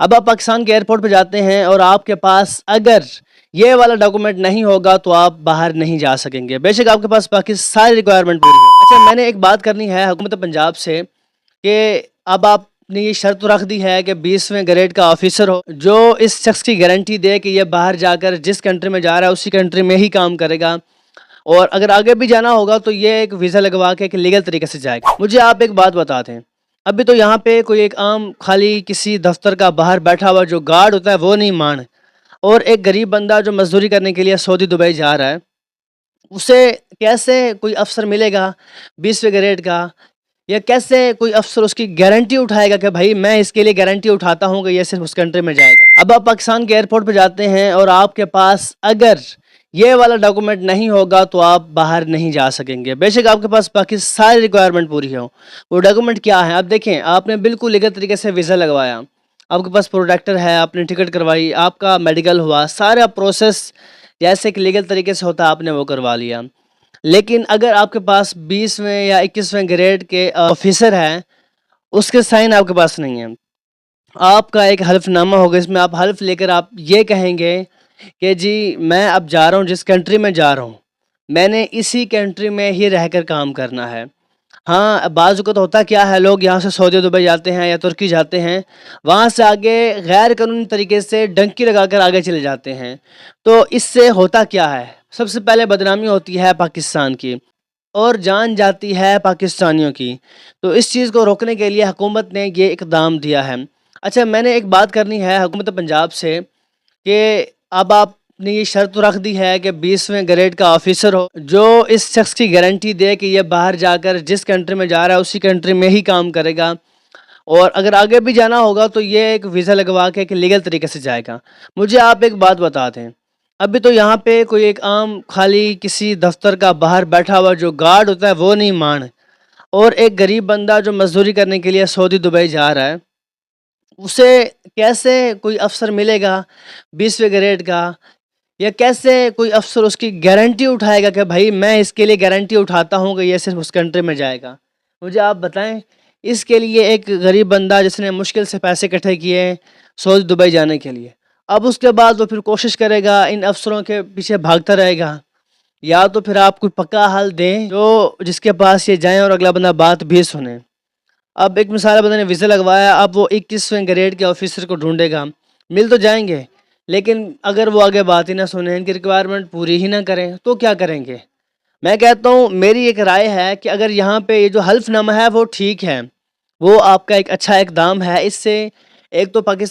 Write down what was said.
اب آپ پاکستان کے ایئرپورٹ پہ جاتے ہیں اور آپ کے پاس اگر یہ والا ڈاکومنٹ نہیں ہوگا تو آپ باہر نہیں جا سکیں گے، بے شک آپ کے پاس باقی ساری ریکوائرمنٹ پوری ہے۔ اچھا، میں نے ایک بات کرنی ہے حکومت پنجاب سے کہ اب آپ نے یہ شرط رکھ دی ہے کہ 20ویں گریڈ کا آفیسر ہو جو اس شخص کی گارنٹی دے کہ یہ باہر جا کر جس کنٹری میں جا رہا ہے اسی کنٹری میں ہی کام کرے گا، اور اگر آگے بھی جانا ہوگا تو یہ ایک ویزا لگوا کے ایک لیگل طریقے سے جائے گا۔ مجھے آپ ایک بات بتا دیں، ابھی تو یہاں پہ کوئی ایک عام خالی کسی دفتر کا باہر بیٹھا ہوا جو گارڈ ہوتا ہے وہ نہیں مان، اور ایک غریب بندہ جو مزدوری کرنے کے لیے سعودی دبئی جا رہا ہے، اسے کیسے کوئی افسر ملے گا 20ویں گریڈ کا، یا کیسے کوئی افسر اس کی گارنٹی اٹھائے گا کہ بھائی میں اس کے لیے گارنٹی اٹھاتا ہوں کہ یہ صرف اس کنٹری میں جائے گا۔ اب آپ پاکستان کے ایئرپورٹ پہ جاتے ہیں اور آپ کے پاس اگر یہ والا ڈاکومنٹ نہیں ہوگا تو آپ باہر نہیں جا سکیں گے، بے شک آپ کے پاس باقی ساری ریکوائرمنٹ پوری ہو۔ وہ ڈاکومنٹ کیا ہے؟ اب دیکھیں، آپ نے بالکل لیگل طریقے سے ویزا لگوایا، آپ کے پاس پروڈکٹر ہے، آپ نے ٹکٹ کروائی، آپ کا میڈیکل ہوا، سارا پروسیس جیسے کہ لیگل طریقے سے ہوتا آپ نے وہ کروا لیا، لیکن اگر آپ کے پاس 20ویں یا 21ویں گریڈ کے آفیسر ہیں، اس کے سائن آپ کے پاس نہیں ہیں، آپ کا ایک حلف نامہ ہوگا، اس میں آپ حلف لے کر آپ یہ کہیں گے کہ جی میں اب جا رہا ہوں، جس کنٹری میں جا رہا ہوں میں نے اسی کنٹری میں ہی رہ کر کام کرنا ہے۔ ہاں، بعض اوقات ہوتا کیا ہے، لوگ یہاں سے سعودی دبئی جاتے ہیں یا ترکی جاتے ہیں، وہاں سے آگے غیر قانونی طریقے سے ڈنکی لگا کر آگے چلے جاتے ہیں، تو اس سے ہوتا کیا ہے، سب سے پہلے بدنامی ہوتی ہے پاکستان کی اور جان جاتی ہے پاکستانیوں کی، تو اس چیز کو روکنے کے لیے حکومت نے یہ اقدام دیا ہے۔ اچھا، میں نے ایک بات کرنی ہے حکومت پنجاب سے کہ اب آپ نے یہ شرط رکھ دی ہے کہ 20ویں گریڈ کا آفیسر ہو جو اس شخص کی گارنٹی دے کہ یہ باہر جا کر جس کنٹری میں جا رہا ہے اسی کنٹری میں ہی کام کرے گا، اور اگر آگے بھی جانا ہوگا تو یہ ایک ویزا لگوا کے ایک لیگل طریقے سے جائے گا۔ مجھے آپ ایک بات بتا دیں، ابھی تو یہاں پہ کوئی ایک عام خالی کسی دفتر کا باہر بیٹھا ہوا جو گارڈ ہوتا ہے وہ نہیں مان، اور ایک غریب بندہ جو مزدوری کرنے کے لیے سعودی دبئی جا رہا ہے، اسے کیسے کوئی افسر ملے گا 20ویں گریڈ کا، یا کیسے کوئی افسر اس کی گارنٹی اٹھائے گا کہ بھائی میں اس کے لیے گارنٹی اٹھاتا ہوں کہ یہ صرف اس کنٹری میں جائے گا؟ مجھے آپ بتائیں، اس کے لیے ایک غریب بندہ جس نے مشکل سے پیسے اکٹھے کیے ہیں سعودی دبئی جانے کے لیے، اب اس کے بعد وہ پھر کوشش کرے گا، ان افسروں کے پیچھے بھاگتا رہے گا، یا تو پھر آپ کوئی پکا حل دیں جو جس کے پاس یہ جائیں اور اگلا بندہ بات بھی سنیں۔ اب ایک مثال، بندے نے ویزا لگوایا، اب وہ 21ویں گریڈ کے آفیسر کو ڈھونڈے گا، مل تو جائیں گے لیکن اگر وہ آگے بات ہی نہ سنیں، ان کی ریکوائرمنٹ پوری ہی نہ کریں تو کیا کریں گے؟ میں کہتا ہوں، میری ایک رائے ہے کہ اگر یہاں پہ یہ جو حلف نامہ ہے وہ ٹھیک ہے، وہ آپ کا ایک اچھا اقدام ہے، اس سے ایک تو پاکستان